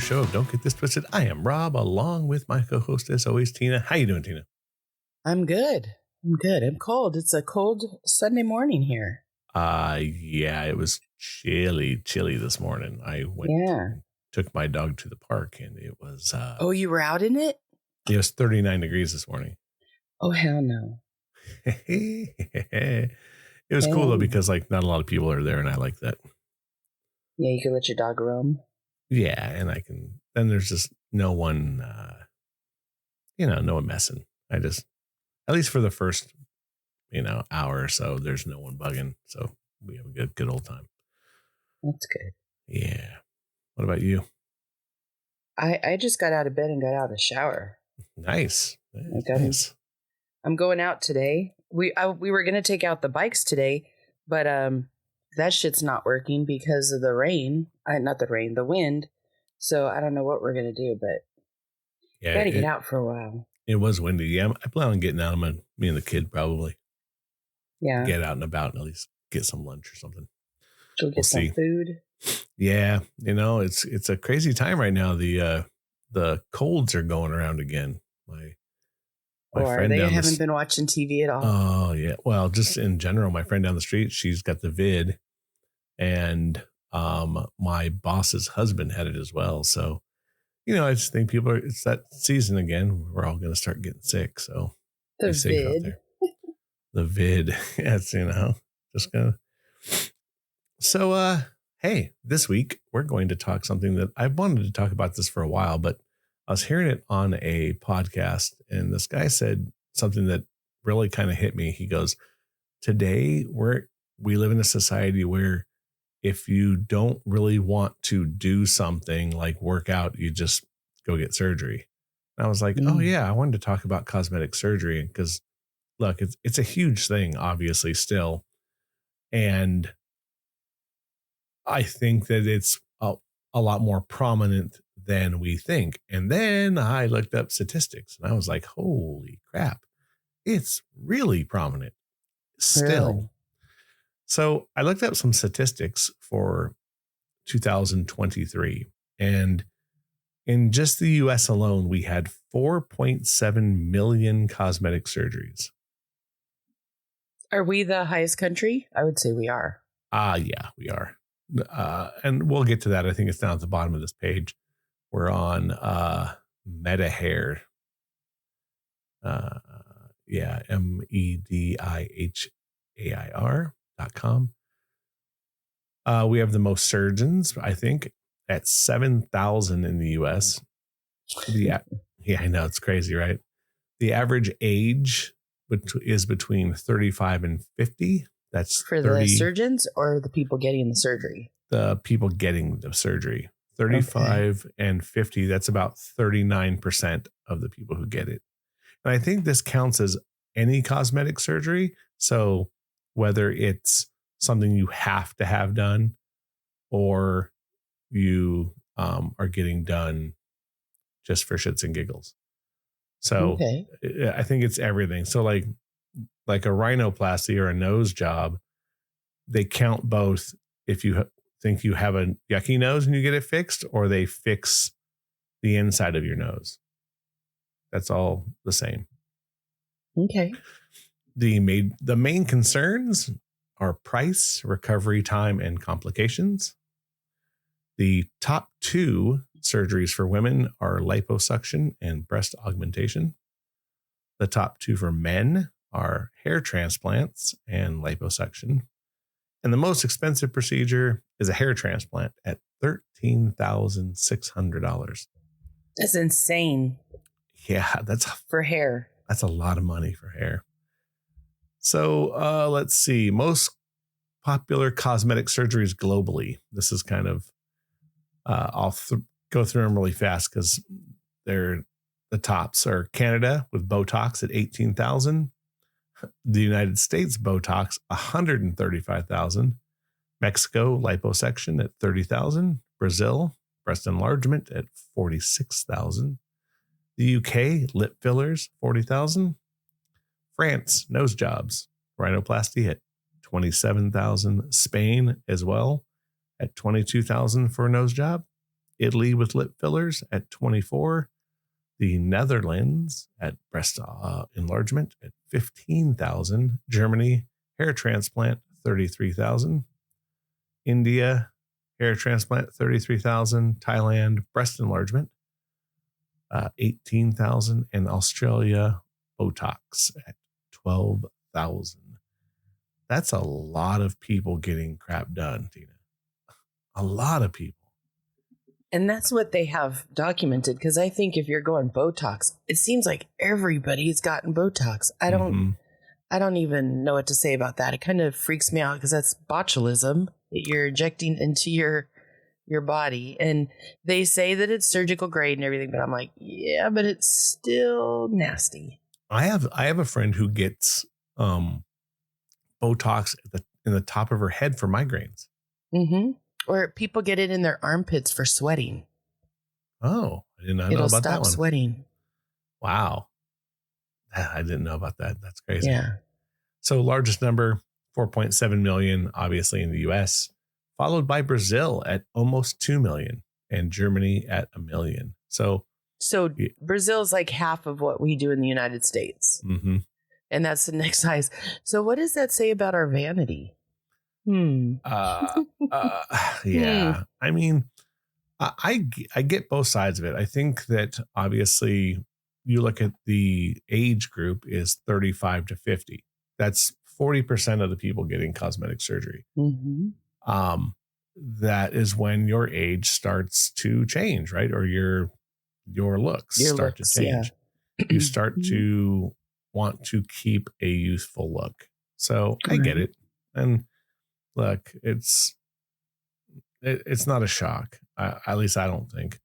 show of Don't Get This Twisted. I am Rob, along with my co-host, as always, Tina. How you doing, Tina? I'm good. I'm cold. It's a cold Sunday morning here. Yeah, it was chilly this morning. I took my dog to the park, and it was... oh, you were out in it? It was 39 degrees this morning. Oh, hell no. It was cool, though, because not a lot of people are there, and I like that. Yeah, you can let your dog roam. Yeah, and I can... Then there's just no one, no one messing. I just... At least for the first, hour or so, there's no one bugging. So we have a good old time. That's good. Yeah. What about you? I just got out of bed and got out of the shower. Nice. I'm going out today. We were going to take out the bikes today, but that shit's not working because of the rain. The wind. So I don't know what we're going to do, but got to get out for a while. It was windy. Yeah, I plan on getting out. Me and the kid probably. Yeah. Get out and about and at least get some lunch or something. We'll get some food. Yeah, it's a crazy time right now. The colds are going around again. My friend haven't been watching TV at all. Oh yeah. Well, just in general, my friend down the street, she's got the vid, and my boss's husband had it as well. So. I just think it's that season again. We're all going to start getting sick. So be safe out there. The vid. Yes, just going to. So, hey, this week we're going to talk something that I've wanted to talk about this for a while, but I was hearing it on a podcast, and this guy said something that really kind of hit me. He goes, today we live in a society where if you don't really want to do something like work out, you just go get surgery. And I was like, oh yeah, I wanted to talk about cosmetic surgery because look, it's a huge thing, obviously still. And I think that it's a lot more prominent than we think. And then I looked up statistics and I was like, holy crap, it's really prominent still. Really? So I looked up some statistics for 2023, and in just the US alone, we had 4.7 million cosmetic surgeries. Are we the highest country? I would say we are. Yeah, we are. And we'll get to that. I think it's down at the bottom of this page. We're on MediHair. MEDIHAIR.com. We have the most surgeons, I think, at 7,000 in the US. Yeah, I know, it's crazy, right? The average age is between 35 and 50. That's for the surgeons or the people getting the surgery? The people getting the surgery. 35 and 50, that's about 39% of the people who get it. And I think this counts as any cosmetic surgery. So whether it's something you have to have done or you are getting done just for shits and giggles. So I think it's everything. So like a rhinoplasty or a nose job, they count both if you think you have a yucky nose and you get it fixed, or they fix the inside of your nose. That's all the same. Okay. The main concerns are price, recovery time, and complications. The top two surgeries for women are liposuction and breast augmentation. The top two for men are hair transplants and liposuction. And the most expensive procedure is a hair transplant at $13,600. That's insane. Yeah, that's for hair. That's a lot of money for hair. So let's see. Most popular cosmetic surgeries globally. This is kind of, I'll go through them really fast because they're the tops are Canada with Botox at $18,000. The United States Botox, $135,000. Mexico liposuction at $30,000. Brazil breast enlargement at $46,000. The UK lip fillers $40,000. France nose jobs, rhinoplasty at $27,000. Spain as well at $22,000 for a nose job. Italy with lip fillers at 24. The Netherlands at breast enlargement at 15,000. Germany, hair transplant, 33,000. India, hair transplant, 33,000. Thailand, breast enlargement, 18,000. And Australia, Botox at 12,000. That's a lot of people getting crap done, Tina. A lot of people. And that's what they have documented, because I think if you're going Botox, it seems like everybody's gotten Botox. I don't even know what to say about that. It kind of freaks me out because that's botulism that you're injecting into your body. And they say that it's surgical grade and everything, but I'm like, yeah, but it's still nasty. I have a friend who gets Botox in the top of her head for migraines. Mm-hmm. Or people get it in their armpits for sweating. Oh, I did not know about that one. It'll stop sweating. Wow. I didn't know about that. That's crazy. Yeah. So largest number, 4.7 million, obviously in the US, followed by Brazil at almost 2 million and Germany at 1 million. So Brazil's like half of what we do in the United States. Mm-hmm. And that's the next size. So what does that say about our vanity? Yeah. I mean, I get both sides of it. I think that obviously you look at the age group is 35 to 50. That's 40% of the people getting cosmetic surgery. Mm-hmm. That is when your age starts to change, right? Or your looks start to change. Yeah. You start to want to keep a youthful look. So I get it. And look, it's not a shock. At least I don't think.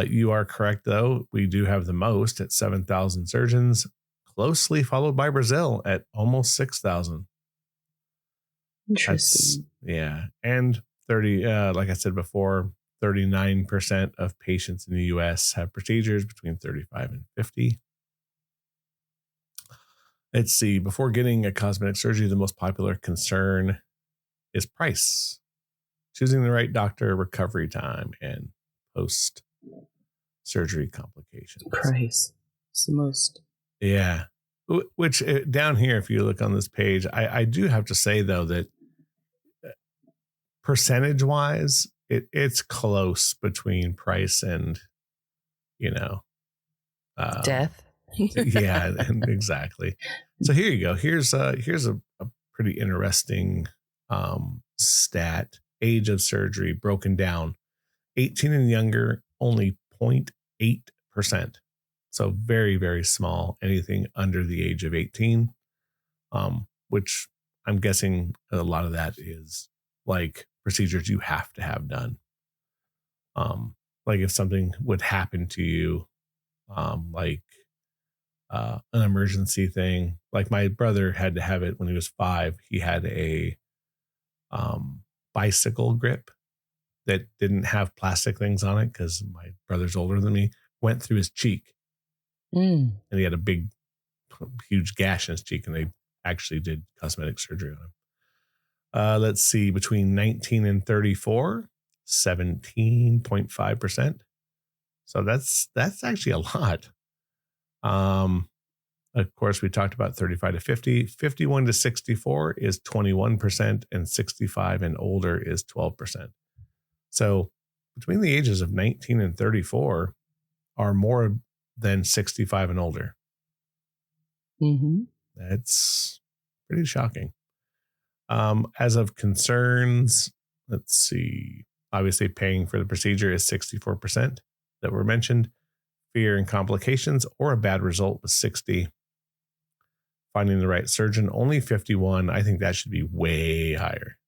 You are correct, though. We do have the most at 7,000 surgeons, closely followed by Brazil at almost 6,000. Interesting. Yeah. And 30, like I said before, 39% of patients in the US have procedures between 35 and 50. Let's see. Before getting a cosmetic surgery, the most popular concern is price. Choosing the right doctor, recovery time, and post-surgery complications. Price. It's the most. Yeah. Which down here, if you look on this page, I do have to say, though, that percentage-wise, it's close between price and, death. Yeah, exactly. So here you go. Here's a pretty interesting stat. Age of surgery broken down. 18 and younger, only 0.8%. So very, very small. Anything under the age of 18, which I'm guessing a lot of that is like procedures you have to have done. Like if something would happen to you, like an emergency thing. Like my brother had to have it when he was 5. He had a bicycle grip that didn't have plastic things on it because my brother's older than me. Went through his cheek, and he had a big, huge gash in his cheek, and they actually did cosmetic surgery on him. Let's see, between 19 and 34, 17.5%. So that's actually a lot. Of course, we talked about 35 to 50. 51 to 64 is 21%, and 65 and older is 12%. So between the ages of 19 and 34 are more than 65 and older. Mm-hmm. That's pretty shocking. As of concerns, let's see. Obviously, paying for the procedure is 64% that were mentioned. Fear and complications or a bad result was 60. Finding the right surgeon, only 51. I think that should be way higher.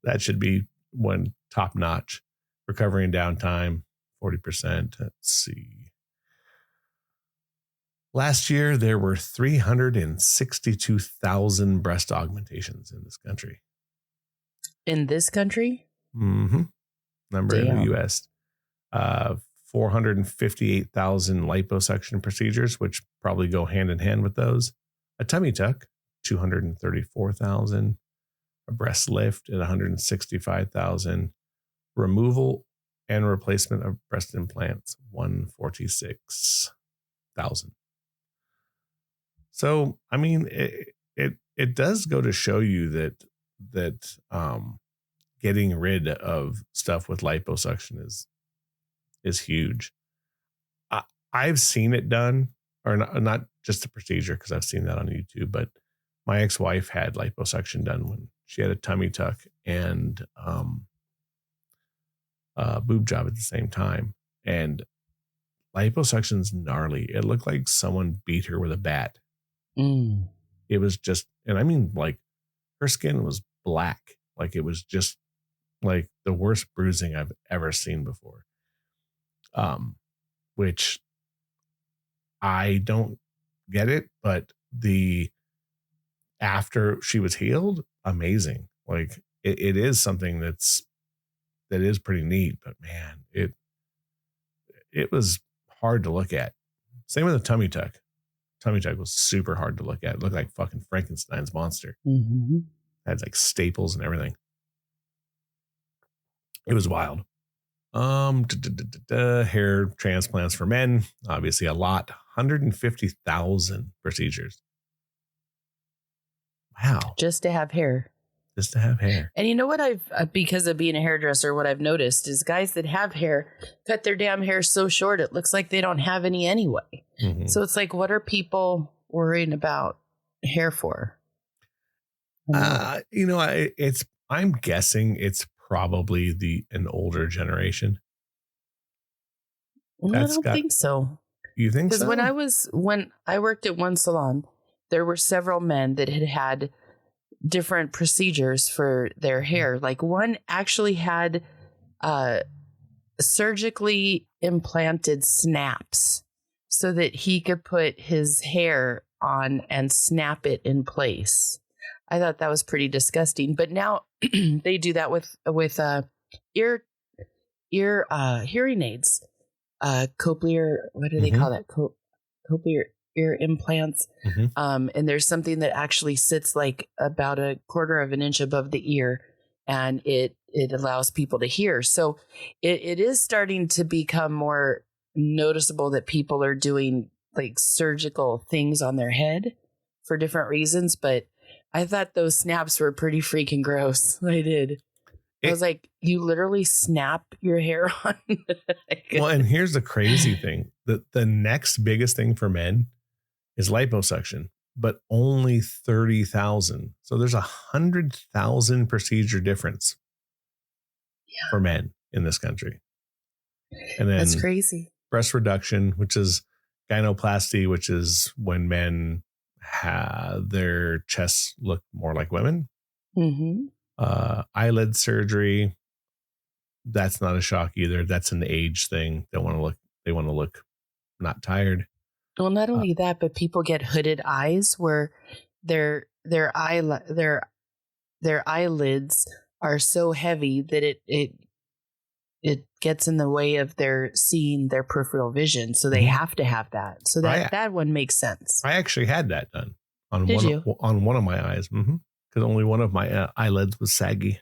That should be one top notch. Recovery and downtime, 40%. Let's see. Last year, there were 362,000 breast augmentations in this country. In this country? Mm-hmm. Number in the U.S. 458,000 liposuction procedures, which probably go hand in hand with those. A tummy tuck, 234,000. A breast lift at 165,000. removal and replacement of breast implants, 146,000. So, I mean, it does go to show you that getting rid of stuff with liposuction is huge. I've seen it done, or not just the procedure, because I've seen that on YouTube, but my ex-wife had liposuction done when she had a tummy tuck and boob job at the same time. And liposuction's gnarly. It looked like someone beat her with a bat. It was just, and I mean, like, her skin was black. Like, it was just like the worst bruising I've ever seen before. Which I don't get it, but after she was healed, amazing. Like, it is something that is pretty neat, but man, it was hard to look at. Same with the tummy tuck. Tummy tuck was super hard to look at. It looked like fucking Frankenstein's monster. Mm-hmm. Had like staples and everything. It was wild. Hair transplants for men, obviously a lot. 150,000 procedures. Wow. Just to have hair. Just to have hair. And you know what because of being a hairdresser, what I've noticed is guys that have hair cut their damn hair so short, it looks like they don't have any anyway. Mm-hmm. So it's like, what are people worrying about hair for? I'm guessing it's probably an older generation. I don't think so. You think so? Because when I worked at one salon, there were several men that had different procedures for their hair. Like one actually had surgically implanted snaps so that he could put his hair on and snap it in place. I thought that was pretty disgusting. But now they do that with ear hearing aids. Cochlear, what do they call that? Cochlear ear implants. Mm-hmm. And there's something that actually sits like about a quarter of an inch above the ear, and it allows people to hear. So it is starting to become more noticeable that people are doing like surgical things on their head for different reasons. But I thought those snaps were pretty freaking gross. I did. I was like, you literally snap your hair on. Well, and here's the crazy thing. The next biggest thing for men is liposuction, but only 30,000. So there's 100,000 procedure difference for men in this country. And then that's crazy. Breast reduction, which is gynoplasty, which is when men have their chests look more like women. Mm-hmm. Eyelid surgery. That's not a shock either. That's an age thing. They want to look not tired. Well, not only that, but people get hooded eyes where their eyelids are so heavy that it gets in the way of their seeing their peripheral vision. So they have to have that. So that one makes sense. I actually had that done on one of my eyes. Mm-hmm. Because only one of my eyelids was saggy.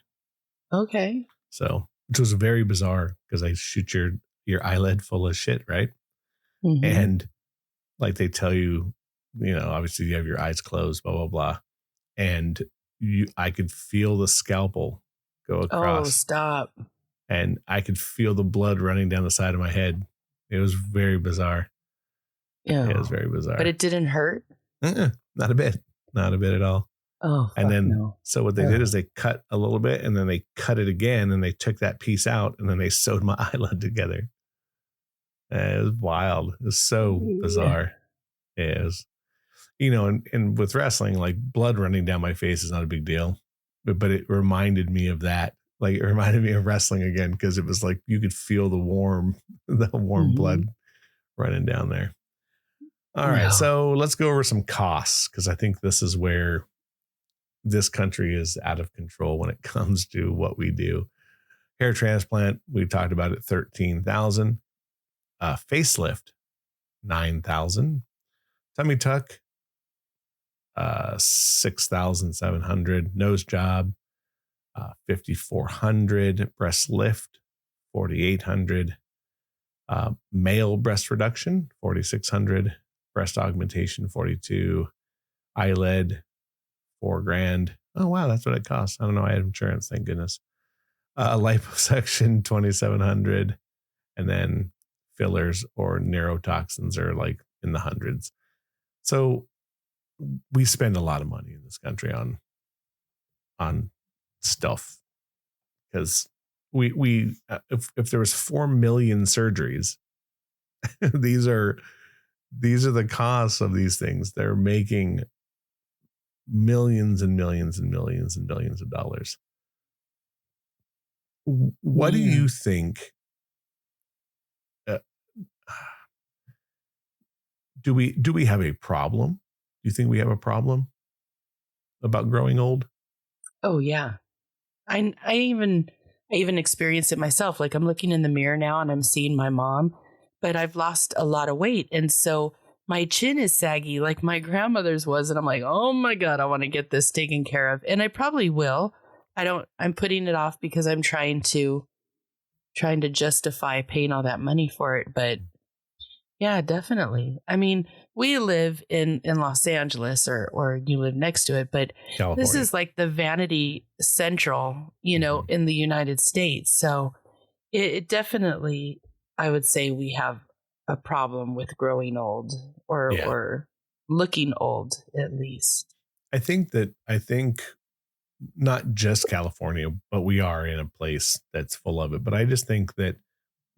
Okay. So, which was very bizarre because I shoot your eyelid full of shit, right? Mm-hmm. And like they tell you, obviously you have your eyes closed, blah, blah, blah. And I could feel the scalpel go across. Oh, stop. And I could feel the blood running down the side of my head. It was very bizarre. Yeah. It was very bizarre. But it didn't hurt? Not a bit. Not a bit at all. Oh, and then so what they did is they cut a little bit and then they cut it again and they took that piece out and then they sewed my eyelid together. It was wild. It was so bizarre. It was, and with wrestling, like blood running down my face is not a big deal, but it reminded me of that. Like it reminded me of wrestling again because it was like you could feel the warm blood running down there. All right, so let's go over some costs because I think this is where this country is out of control when it comes to what we do. Hair transplant, we talked about it, 13,000. Facelift, 9,000. Tummy tuck, 6,700. Nose job, 5,400. Breast lift, $4,800. Male breast reduction, $4,600. Breast augmentation, $42. Eyelid, $4,000. Oh wow, that's what it costs. I don't know. I had insurance, thank goodness. Liposuction, $2,700. And then fillers or neurotoxins are like in the hundreds. So we spend a lot of money in this country on stuff, because we if there was 4 million surgeries, these are the costs of these things. They're making millions and millions and millions and billions of dollars. What do Yeah. you think? Uh, do we have a problem? Do you think we have a problem about growing old? Oh yeah. I even experienced it myself. Like I'm looking in the mirror now and I'm seeing my mom, but I've lost a lot of weight. And so my chin is saggy like my grandmother's was. And I'm like, oh my God, I want to get this taken care of. And I probably will. I'm putting it off because I'm trying to justify paying all that money for it. But yeah, definitely. I mean, we live in Los Angeles, or you live next to it, but this California. is like the vanity central, in the United States. So it definitely, I would say we have a problem with growing old, Yeah. or looking old at least. I think not just California, but we are in a place that's full of it. But I just think that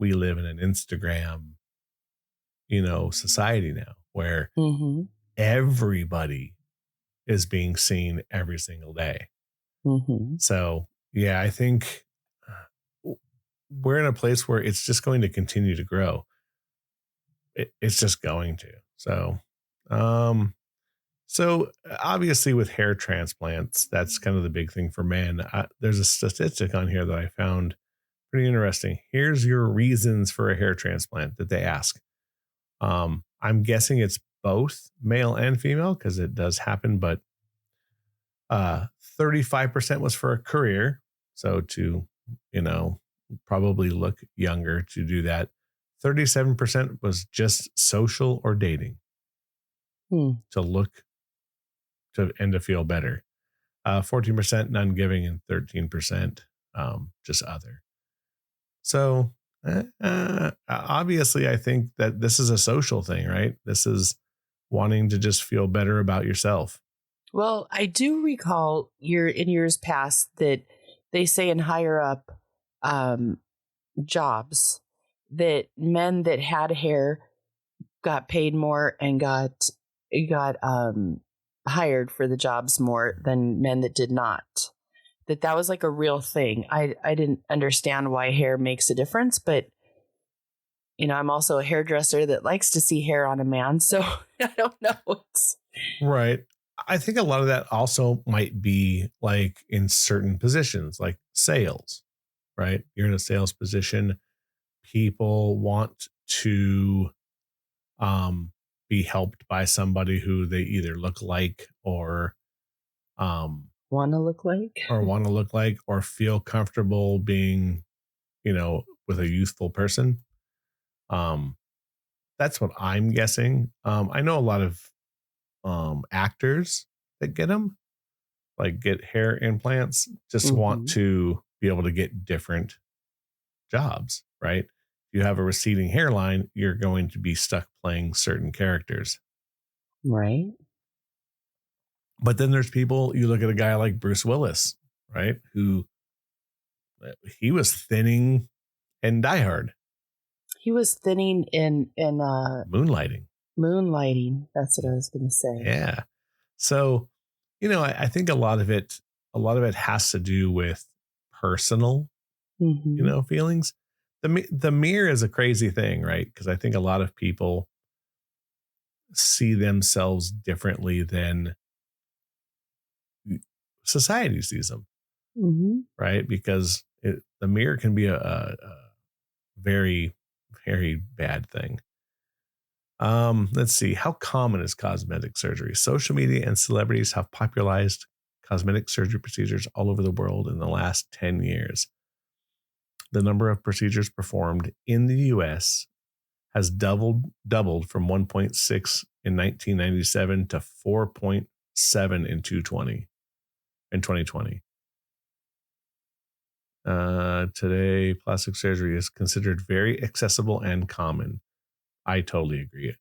we live in an Instagram, society now, where Mm-hmm. everybody is being seen every single day. Mm-hmm. So yeah, I think we're in a place where it's just going to continue to grow. It's just going to. Um, so obviously with hair transplants, that's kind of the big thing for men. There's a statistic on here that I found pretty interesting. Here's your reasons for a hair transplant that they ask. I'm guessing it's both male and female because it does happen, but 35% was for a career. So to, probably look younger to do that. 37% was just social or dating to look to and to feel better. 14% none giving, and 13% just other. So obviously, I think that this is a social thing, right? This is wanting to just feel better about yourself. Well, I do recall in years past that they say in higher up um, jobs that men that had hair got paid more and got hired for the jobs more than men that did not. That was like a real thing. I didn't understand why hair makes a difference, but I'm also a hairdresser that likes to see hair on a man, so I don't know. Right. I think a lot of that also might be like in certain positions, like sales, right? You're in a sales position. People want to be helped by somebody who they either look like Want to look like? or want to look like or feel comfortable being, with a youthful person. Um, that's what I'm guessing. I know a lot of actors that get them, like get hair implants, just want Mm-hmm. to be able to get different jobs, right? If you have a receding hairline, you're going to be stuck playing certain characters. Right. But then there's people, you look at a guy like Bruce Willis, right? Who he was thinning in Die Hard, He was thinning in moonlighting. moonlighting. That's what I was going to say. Yeah. So, I think a lot of it has to do with personal, Mm-hmm. feelings. The mirror is a crazy thing, right? Because I think a lot of people see themselves differently than society sees them, Mm-hmm. right? Because the mirror can be a very, very bad thing. Let's see. How common is cosmetic surgery? Social media and celebrities have popularized cosmetic surgery procedures all over the world in the last 10 years. The number of procedures performed in the US has doubled from 1.6 in 1997 to 4.7 in 2020. Today, plastic surgery is considered very accessible and common. I totally agree.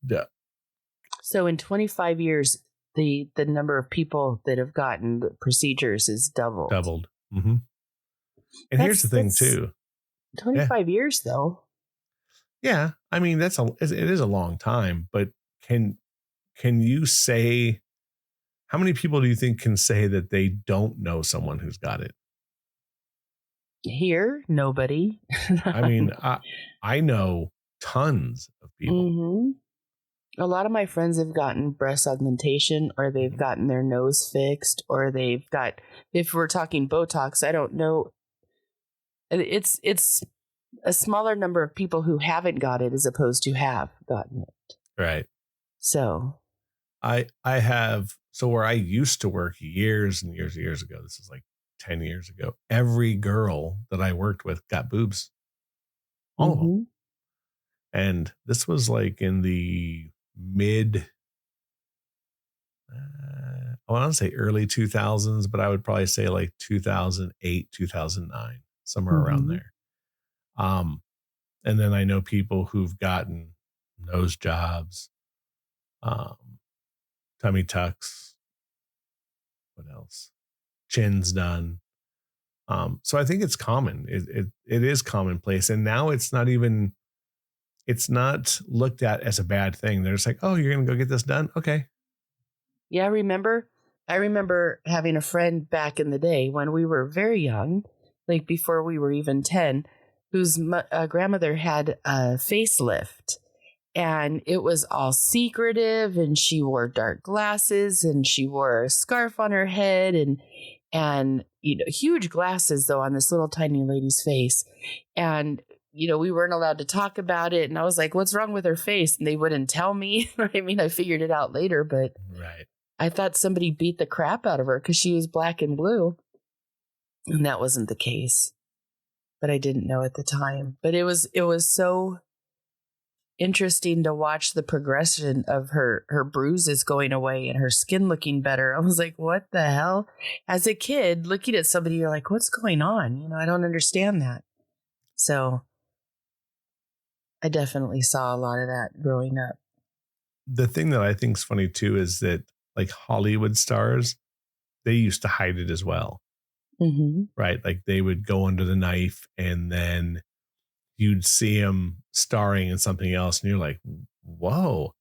So in 25 years, the number of people that have gotten the procedures is doubled. Mm-hmm. And here's the thing that's too. 25 years though. Yeah, I mean it is a long time, but can you say how many people do you think can say that they don't know someone who's got it? Here, nobody. I mean, I know tons of people. Mm-hmm. A lot of my friends have gotten breast augmentation, or they've gotten their nose fixed, or they've got, if we're talking Botox, I don't know. It's a smaller number of people who haven't got it as opposed to have gotten it. Right. So I have, so where I used to work years and years ago, this is like 10 years ago, every girl that I worked with got boobs. All of them. And this was like in the mid, I want to say early 2000s, but I would probably say like 2008, 2009, somewhere around there. And then I know people who've gotten nose jobs, tummy tucks, what else? Chins done. So I think it's common. It is commonplace. And now it's not looked at as a bad thing. They're just like, oh, you're going to go get this done? Okay. Yeah, I remember having a friend back in the day when we were very young, like before we were even 10, whose grandmother had a facelift. And it was all secretive, and she wore dark glasses, and she wore a scarf on her head, and huge glasses though on this little tiny lady's face. And we weren't allowed to talk about it, and I was like, what's wrong with her face? And they wouldn't tell me. I mean, I figured it out later, but right. I thought somebody beat the crap out of her because she was black and blue, and that wasn't the case. But I didn't know at the time. But it was so interesting to watch the progression of her bruises going away and her skin looking better. I was like, what the hell? As a kid, looking at somebody, you're like, what's going on? I don't understand that. So I definitely saw a lot of that growing up. The thing that I think is funny too is that like Hollywood stars, they used to hide it as well. Mm-hmm. Right? Like they would go under the knife, and then you'd see them starring in something else, and you're like, whoa.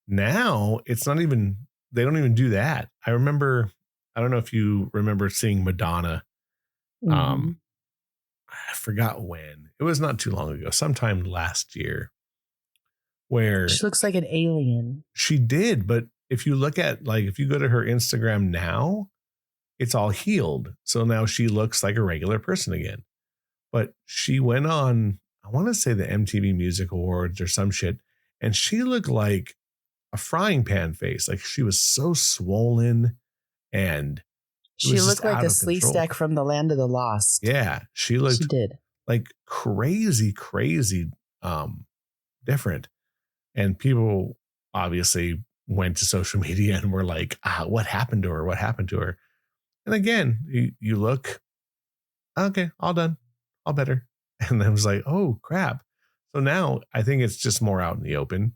Now it's not even, they don't even do that. I don't know if you remember seeing Madonna. Mm-hmm. I forgot when. It was not too long ago, sometime last year, where she looks like an alien. She did, but if you look at, like, if you go to her Instagram now, it's all healed. So now she looks like a regular person again. But she went on, I want to say the MTV Music Awards or some shit, and she looked like a frying pan face. Like she was so swollen, and she looked like a slee stack from the Land of the Lost. Yeah, she did like crazy different. And people obviously went to social media and were like, what happened to her? What happened to her? And again, you look, okay, all done, all better. And I was like, oh crap. So now I think it's just more out in the open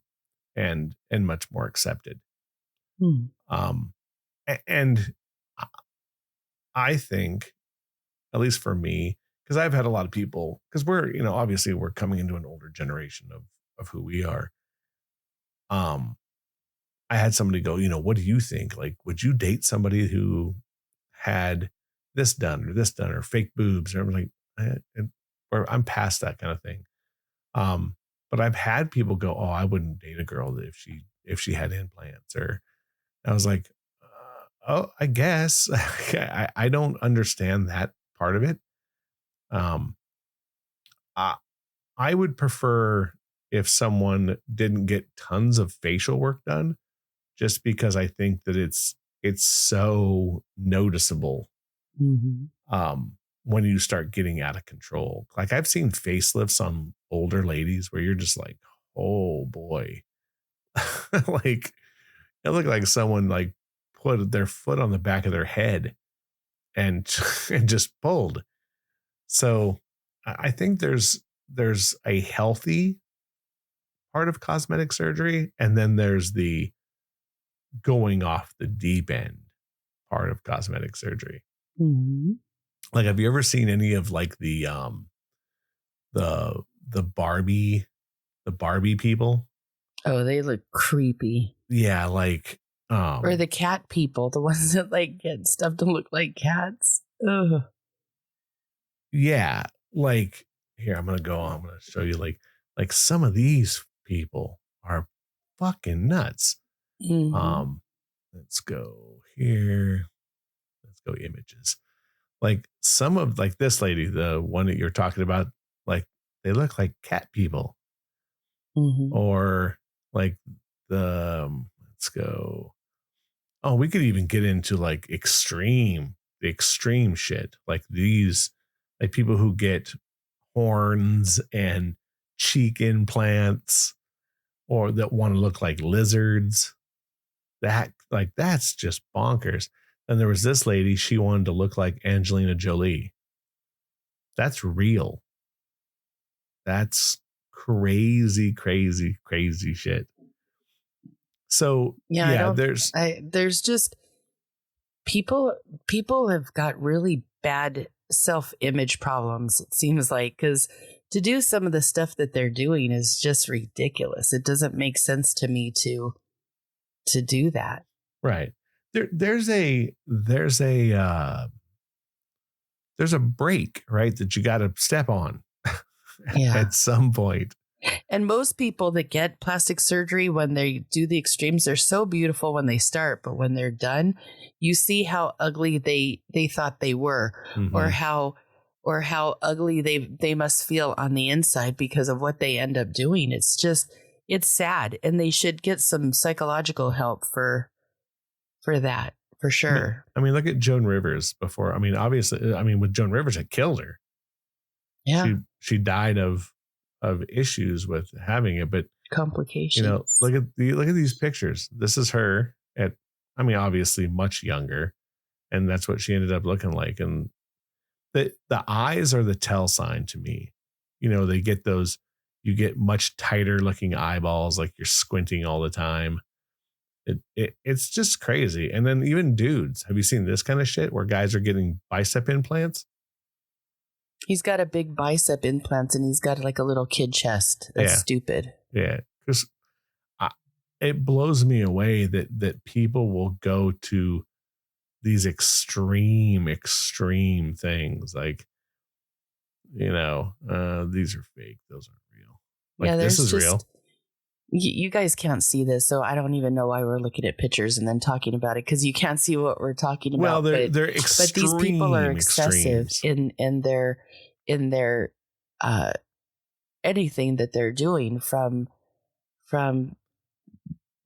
and much more accepted. And I think, at least for me, because I've had a lot of people, because we're, obviously we're coming into an older generation of who we are. I had somebody go, what do you think? Like, would you date somebody who had this done or fake boobs? And I'm like, or I'm past that kind of thing. But I've had people go, oh, I wouldn't date a girl if she had implants. Or I was like, oh, I guess. I don't understand that part of it. I would prefer if someone didn't get tons of facial work done, just because I think that it's so noticeable. when you start getting out of control. Like I've seen facelifts on older ladies where you're just like, oh boy. Like it looked like someone like put their foot on the back of their head and and just pulled. So I think there's a healthy part of cosmetic surgery, and then there's the going off the deep end part of cosmetic surgery. Mm-hmm. Like, have you ever seen any of like the the Barbie people? Oh, they look creepy. Yeah, like Or the cat people, the ones that like get stuff to look like cats. Ugh. yeah, like here I'm gonna show you like some of these people are fucking nuts. Mm-hmm. Let's go here. Let's go images. Like some of like this lady, the one that you're talking about, like they look like cat people. Mm-hmm. Or like let's go. Oh, we could even get into like the extreme shit. Like these, like people who get horns and cheek implants or that want to look like lizards. That's just bonkers. And there was this lady, she wanted to look like Angelina Jolie. That's real. That's crazy, crazy, crazy shit. So Yeah, there's there's just people have got really bad self-image problems, it seems like, because to do some of the stuff that they're doing is just ridiculous. It doesn't make sense to me to do that. right. There's a break, right, that you got to step on Yeah. at some point. And most people that get plastic surgery, when they do the extremes, they're so beautiful when they start, but when they're done, you see how ugly they thought they were, Mm-hmm. or how ugly they must feel on the inside because of what they end up doing. It's sad, and they should get some psychological help for that, for sure. I mean, look at Joan Rivers before. I mean, obviously, I mean, with Joan Rivers, it killed her. Yeah. She died of issues with having it, but Complications. look at these pictures. This is her at, I mean, obviously much younger, and that's what she ended up looking like. And the eyes are the tell sign to me. They get those. You get much tighter looking eyeballs, like you're squinting all the time. It's just crazy. And then even dudes, have you seen this kind of shit where guys are getting bicep implants? He's got a big bicep implant, and he's got like a little kid chest. That's stupid. Yeah, because it blows me away that people will go to these extreme things. Like, these are fake. Those aren't real. Like, Yeah, this is real. You guys can't see this, so I don't even know why we're looking at pictures and then talking about it, because you can't see what we're talking about. Well, they're extreme. But these people are excessive in their anything that they're doing, from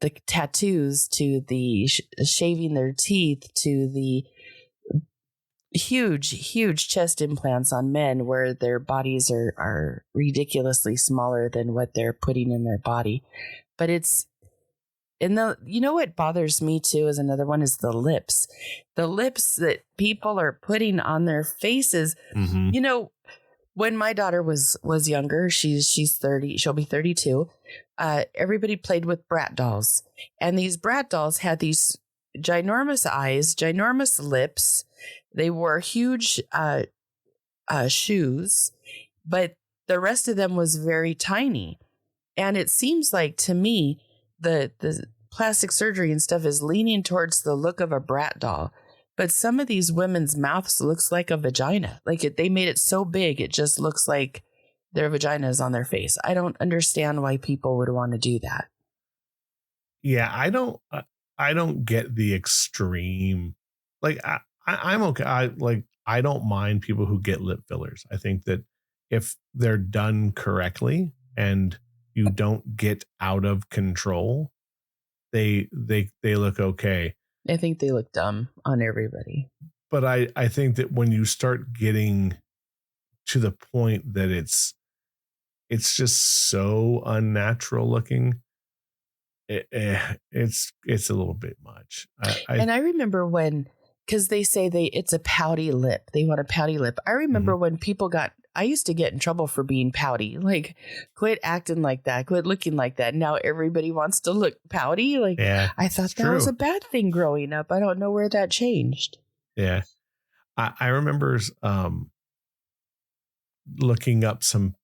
the tattoos to the shaving their teeth to the huge chest implants on men, where their bodies are ridiculously smaller than what they're putting in their body. But what bothers me too is another one is the lips that people are putting on their faces. Mm-hmm. When my daughter was younger, she's 30, she'll be 32. Everybody played with brat dolls, and these brat dolls had these ginormous eyes, ginormous lips. They wore huge shoes, but the rest of them was very tiny. And it seems like, to me, the plastic surgery and stuff is leaning towards the look of a brat doll. But some of these women's mouths looks like a vagina. Like they made it so big, it just looks like their vagina is on their face. I don't understand why people would want to do that. Yeah, I don't get the extreme. Like I'm okay. I don't mind people who get lip fillers. I think that if they're done correctly and you don't get out of control, they look okay. I think they look dumb on everybody. but I think that when you start getting to the point that it's just so unnatural looking, it's a little bit much. And I remember when, because they say it's a pouty lip. They want a pouty lip. I remember Mhm. when I used to get in trouble for being pouty. Like, quit acting like that. Quit looking like that. Now everybody wants to look pouty. Like, Yeah, I it's thought that was true. a bad thing growing up. I don't know where that changed. Yeah. I remember looking up some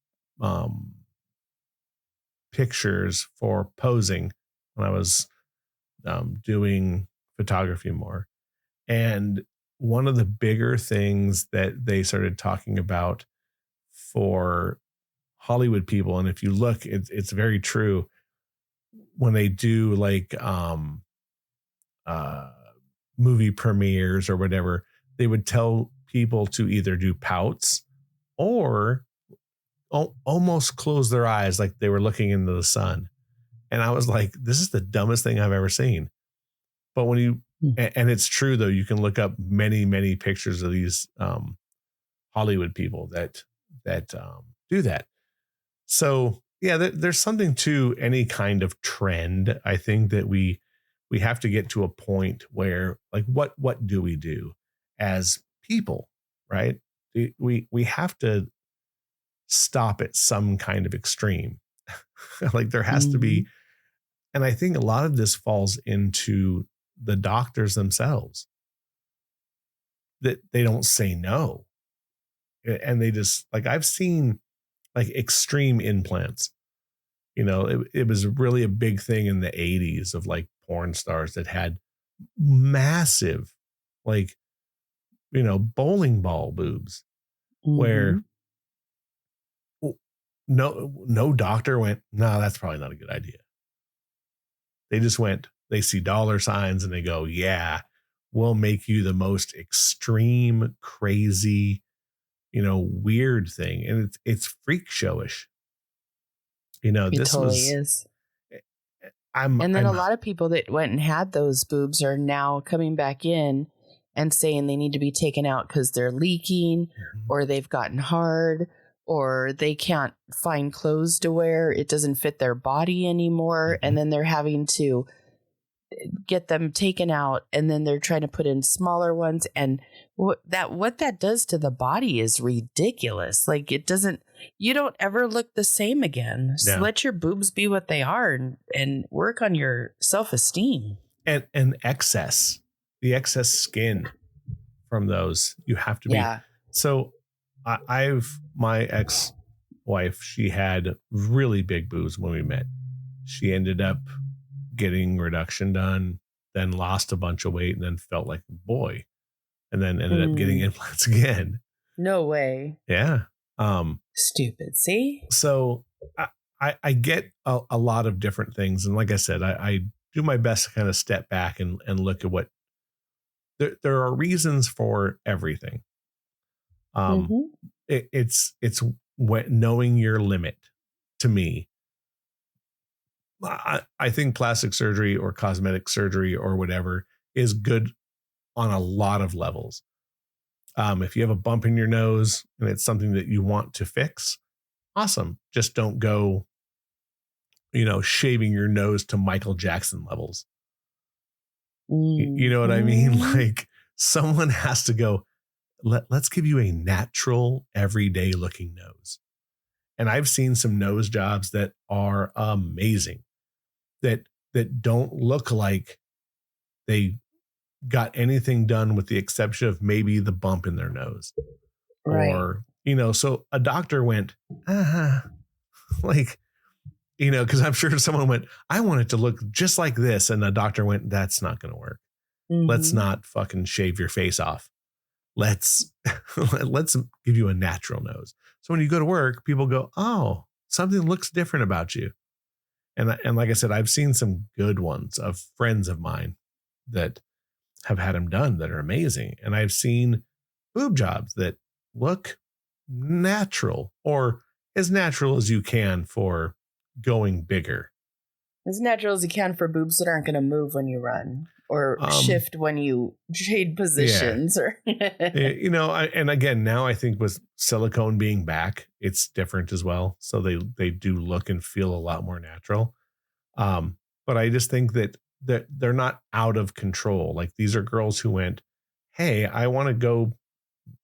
um, pictures for posing when I was doing photography more. And one of the bigger things that they started talking about for Hollywood people, and if you look, it's very true when they do like uh, movie premieres or whatever, they would tell people to either do pouts or almost close their eyes like they were looking into the sun. And I was like, this is the dumbest thing I've ever seen. But when you, Mm. and it's true though, you can look up many, many pictures of these Hollywood people that do that. So yeah, there's something to any kind of trend. I think that we have to get to a point where like what do we do as people, right? We have to stop at some kind of extreme. Like there has to Mm-hmm. be, and I think a lot of this falls into the doctors themselves, that they don't say no. And they just like, I've seen like extreme implants. It was really a big thing in the 80s of like porn stars that had massive, like, bowling ball boobs Mm-hmm. where no doctor went, no, that's probably not a good idea. They just went, they see dollar signs and they go, yeah, we'll make you the most extreme, crazy, weird thing. And it's freak showish. It This totally was, is. I'm, And then a I'm, lot of people that went and had those boobs are now coming back in and saying they need to be taken out because they're leaking or they've gotten hard or they can't find clothes to wear. It doesn't fit their body anymore. And Mhm. then they're having to get them taken out and then they're trying to put in smaller ones. And what that does to the body is ridiculous. Like you don't ever look the same again. Just No. let your boobs be what they are and work on your self-esteem. And the excess skin from those, you have to be. Yeah. So my ex-wife, she had really big boobs when we met. She ended up getting reduction done, then lost a bunch of weight and then felt like a boy and then ended up getting implants again. No way. Yeah. Stupid. See? So I get a lot of different things. And like I said, I do my best to kind of step back and look at what there are reasons for everything. Mm-hmm. It's knowing your limit. To me, I think plastic surgery or cosmetic surgery or whatever is good on a lot of levels. If you have a bump in your nose and it's something that you want to fix, awesome. Just don't go, shaving your nose to Michael Jackson levels. You know what I mean? Mm-hmm. Like someone has to go, let's give you a natural, everyday looking nose. And I've seen some nose jobs that are amazing that don't look like they got anything done with the exception of maybe the bump in their nose. Right. Or, so a doctor went, like, because I'm sure someone went, I want it to look just like this. And the doctor went, that's not going to work. Let's Mm-hmm. not fucking shave your face off. Let's let's give you a natural nose. So when you go to work, people go, oh, something looks different about you. And like I said, I've seen some good ones of friends of mine that have had them done that are amazing. And I've seen boob jobs that look natural or as natural as you can for going bigger. As natural as you can for boobs that aren't going to move when you run or shift when you trade positions, or and again, now I think with silicone being back, it's different as well. So they do look and feel a lot more natural. But I just think that they're not out of control. Like, these are girls who went, hey, I want to go,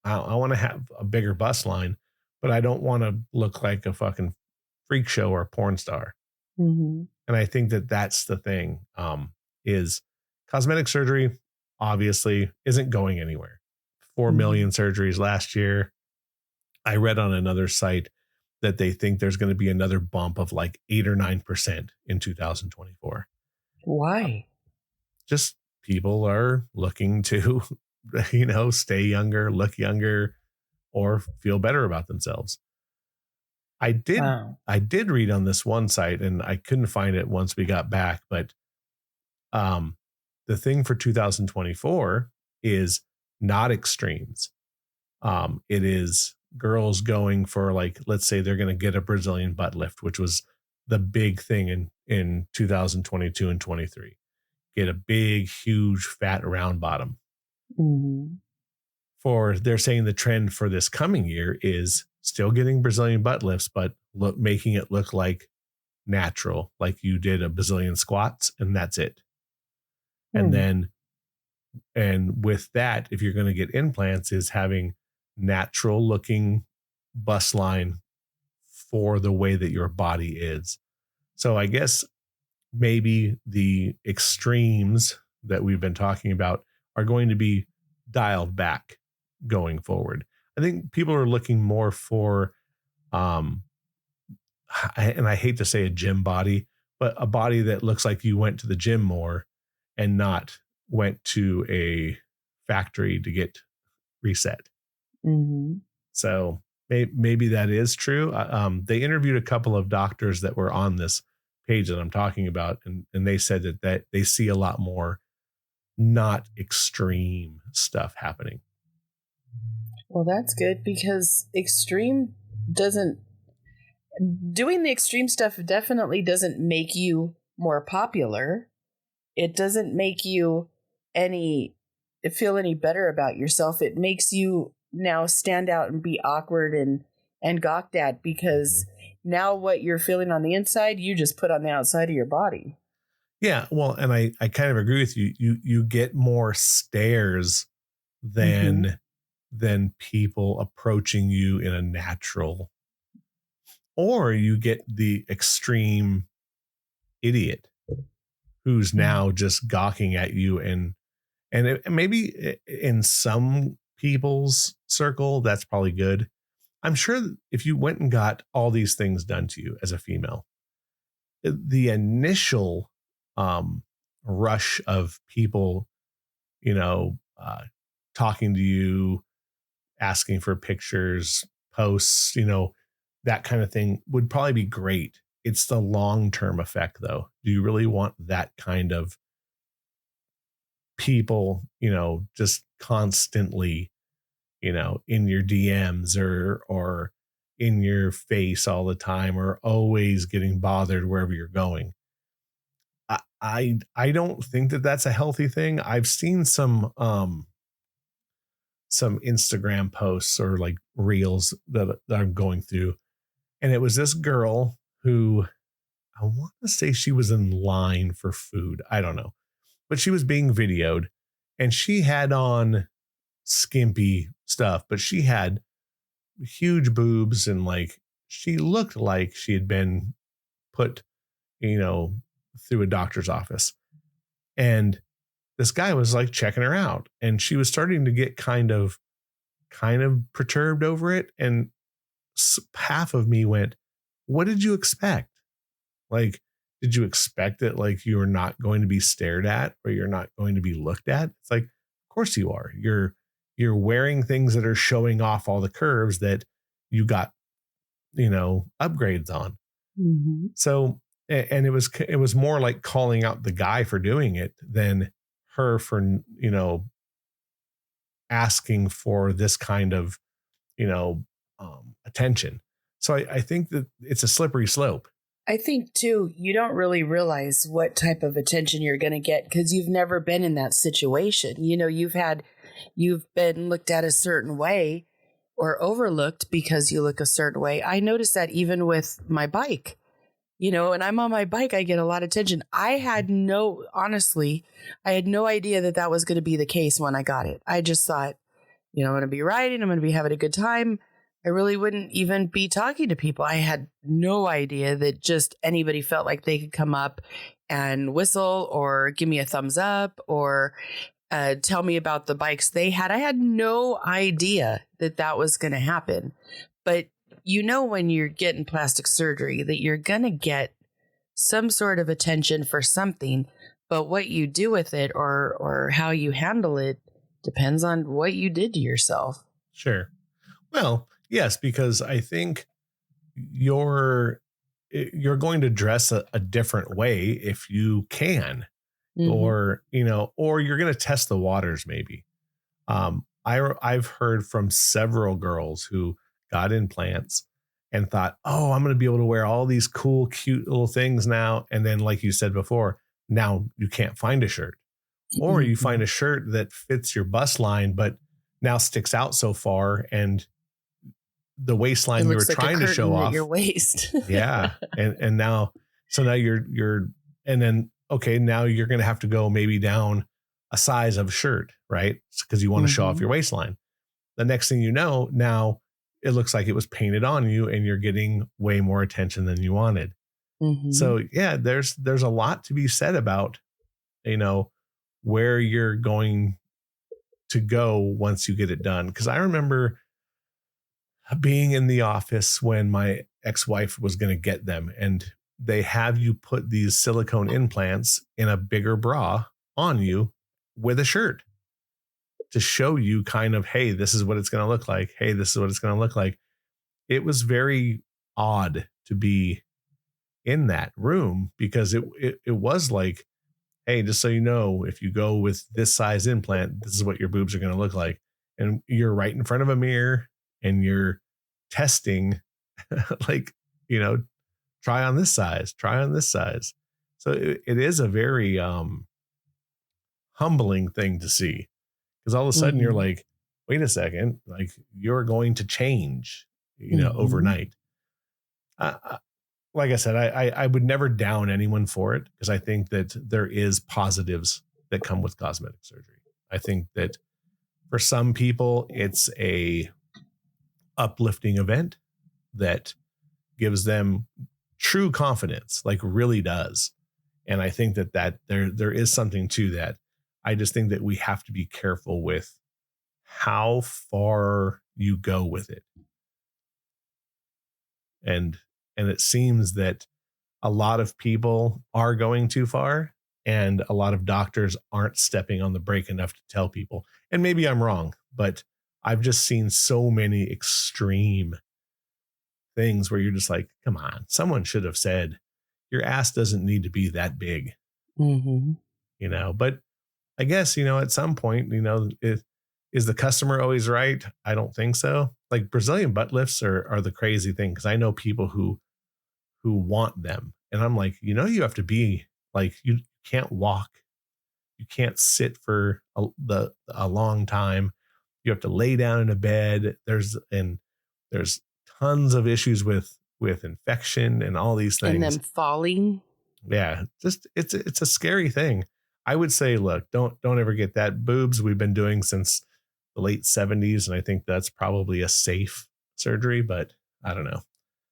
I want to have a bigger bust line, but I don't want to look like a fucking freak show or a porn star. Mm-hmm. And I think that that's the thing, is cosmetic surgery obviously isn't going anywhere. 4 million surgeries last year. I read on another site that they think there's going to be another bump of like 8 or 9% in 2024. Why? Just people are looking to, stay younger, look younger, or feel better about themselves. I did read on this one site, and I couldn't find it once we got back, but the thing for 2024 is not extremes. It is girls going for, like, let's say they're going to get a Brazilian butt lift, which was the big thing in 2022 and 23. Get a big, huge, fat, round bottom. Mm-hmm. They're saying the trend for this coming year is still getting Brazilian butt lifts, but making it look like natural, like you did a Brazilian squats, and that's it. And with that, if you're going to get implants, is having natural looking bust line for the way that your body is. So I guess maybe the extremes that we've been talking about are going to be dialed back going forward. I think people are looking more for, and I hate to say a gym body, but a body that looks like you went to the gym more and not went to a factory to get reset. Mm-hmm. So maybe that is true. They interviewed a couple of doctors that were on this page that I'm talking about, and they said that they see a lot more not extreme stuff happening. Well, that's good, because doing the extreme stuff definitely doesn't make you more popular. It doesn't make you feel any better about yourself. It makes you now stand out and be awkward and gawked at, because now what you're feeling on the inside, you just put on the outside of your body. Yeah, well, and I kind of agree with you. You get more stares than people approaching you in a natural, or you get the extreme idiot who's now just gawking at you, and maybe in some people's circle that's probably good. I'm sure that if you went and got all these things done to you as a female, the initial rush of people, talking to you, asking for pictures, posts, that kind of thing would probably be great. It's the long-term effect, though. Do you really want that kind of people, just constantly, in your DMs or in your face all the time, or always getting bothered wherever you're going? I don't think that that's a healthy thing. I've seen some Instagram posts or like reels that I'm going through, and it was this girl who, I want to say she was in line for food. I don't know, but she was being videoed, and she had on skimpy stuff, but she had huge boobs, and like she looked like she had been put, through a doctor's office. And this guy was like checking her out, and she was starting to get kind of perturbed over it. And half of me went, what did you expect? Like, did you expect that, like, you are not going to be stared at, or you're not going to be looked at? It's like, of course you are. You're wearing things that are showing off all the curves that you got, upgrades on. Mm-hmm. So, and it was more like calling out the guy for doing it than her for, asking for this kind of, attention. So I think that it's a slippery slope. I think too, you don't really realize what type of attention you're going to get because you've never been in that situation. You know, you've been looked at a certain way or overlooked because you look a certain way. I noticed that even with my bike, you know, and I'm on my bike, I get a lot of attention. Honestly, I had no idea that that was going to be the case when I got it. I just thought, you know, I'm going to be riding, I'm going to be having a good time. I really wouldn't even be talking to people. I had no idea that just anybody felt like they could come up and whistle or give me a thumbs up or tell me about the bikes they had. I had no idea that that was going to happen. But you know, when you're getting plastic surgery, that you're going to get some sort of attention for something. But what you do with it or how you handle it depends on what you did to yourself. Sure. Well, yes, because I think you're going to dress a different way if you can, or, you know, or you're going to test the waters. Maybe. I've heard from several girls who got implants and thought, oh, I'm going to be able to wear all these cool, cute little things now. And then, like you said before, now you can't find a shirt, or you find a shirt that fits your bust line, but now sticks out so far, and the waistline you were like trying to show off your waist. Yeah. And now, so now you're, and then, okay, now you're going to have to go maybe down a size of shirt, right? Because you want to show off your waistline. The next thing you know, now it looks like it was painted on you and you're getting way more attention than you wanted. So yeah, there's a lot to be said about, you know, where you're going to go once you get it done. Because I remember being in the office when my ex-wife was going to get them, and they have you put these silicone implants in a bigger bra on you with a shirt to show you kind of, hey, this is what it's going to look like. Hey, this is what it's going to look like. It was very odd to be in that room because it was like, hey, just so you know, if you go with this size implant, this is what your boobs are going to look like. And you're right in front of a mirror and you're testing like, you know, try on this size. So it is a very humbling thing to see, because all of a sudden you're like, wait a second, like you're going to change, you know, overnight. Like I said, I would never down anyone for it, because I think that there is positives that come with cosmetic surgery. I think that for some people, it's a uplifting event that gives them true confidence, like really does. And I think that there is something to that. I just think that we have to be careful with how far you go with it. And it seems that a lot of people are going too far, and a lot of doctors aren't stepping on the brake enough to tell people. And maybe I'm wrong, but I've just seen so many extreme things where you're just like, come on, someone should have said your ass doesn't need to be that big, you know. But I guess, you know, at some point, you know, is the customer always right? I don't think so. Like Brazilian butt lifts are the crazy thing, because I know people who want them, and I'm like, you know, you have to be like, you can't walk, you can't sit for a long time, you have to lay down in a bed. There's tons of issues with infection and all these things, and them falling. Yeah, just it's a scary thing. I would say, look, don't ever get that. Boobs we've been doing since the late 70s, and I think that's probably a safe surgery, but I don't know.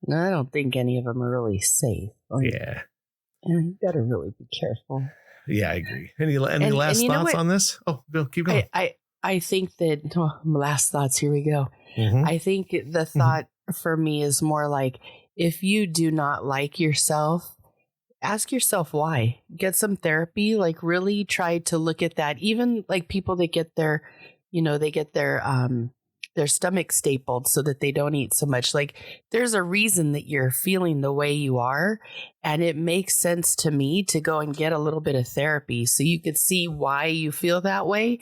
No, I don't think any of them are really safe. Yeah. And you got to really be careful. Yeah, I agree. Any last thoughts on this? Oh, Bill, keep going. I think that, last thoughts, here we go. I think the thought for me is more like, if you do not like yourself, ask yourself why. Get some therapy, like really try to look at that. Even like people that get their, you know, they get their stomach stapled so that they don't eat so much. Like there's a reason that you're feeling the way you are. And it makes sense to me to go and get a little bit of therapy so you could see why you feel that way,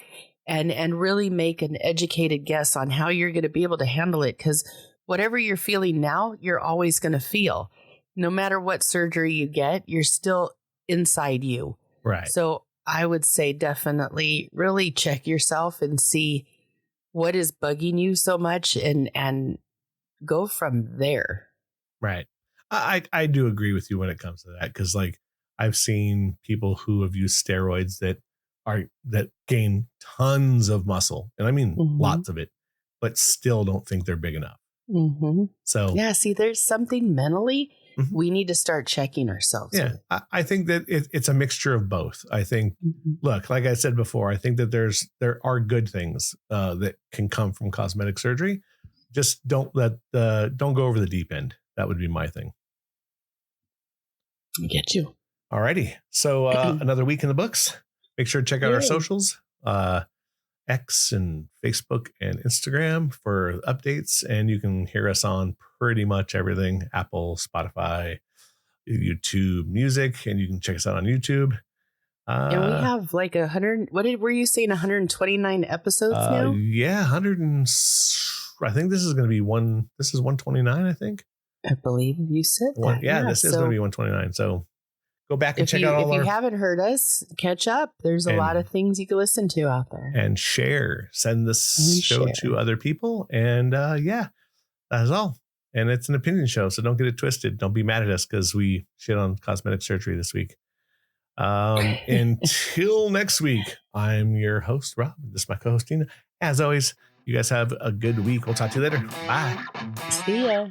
and really make an educated guess on how you're going to be able to handle it. Because whatever you're feeling now, you're always going to feel. no matter what surgery you get, you're still inside you. Right. So I would say definitely really check yourself and see what is bugging you so much and go from there. Right. I do agree with you when it comes to that, because like I've seen people who have used steroids that gain tons of muscle, and I mean lots of it, but still don't think they're big enough. So yeah, see, there's something mentally we need to start checking ourselves. Yeah, I think that it's a mixture of both. I think, look, like I said before, I think that there are good things that can come from cosmetic surgery. Just don't go over the deep end. That would be my thing. I get you. Alrighty. So another week in the books. Make sure to check out our socials, X and Facebook and Instagram for updates. And you can hear us on pretty much everything: Apple, Spotify, YouTube Music, and you can check us out on YouTube. And we have like 100. Were you saying 129 episodes now? Yeah, 100 and I think this is going to be one. This is 129. I think. I believe you said that. Yeah, this is going to be 129. So go back and check out if you haven't heard us, catch up. There's a lot of things you can listen to out there. And share. Send this show to other people. And yeah, that's all. And it's an opinion show, so don't get it twisted. Don't be mad at us because we shit on cosmetic surgery this week. Until next week, I'm your host, Rob. This is my co-host, Tina. As always, you guys have a good week. We'll talk to you later. Bye. See ya.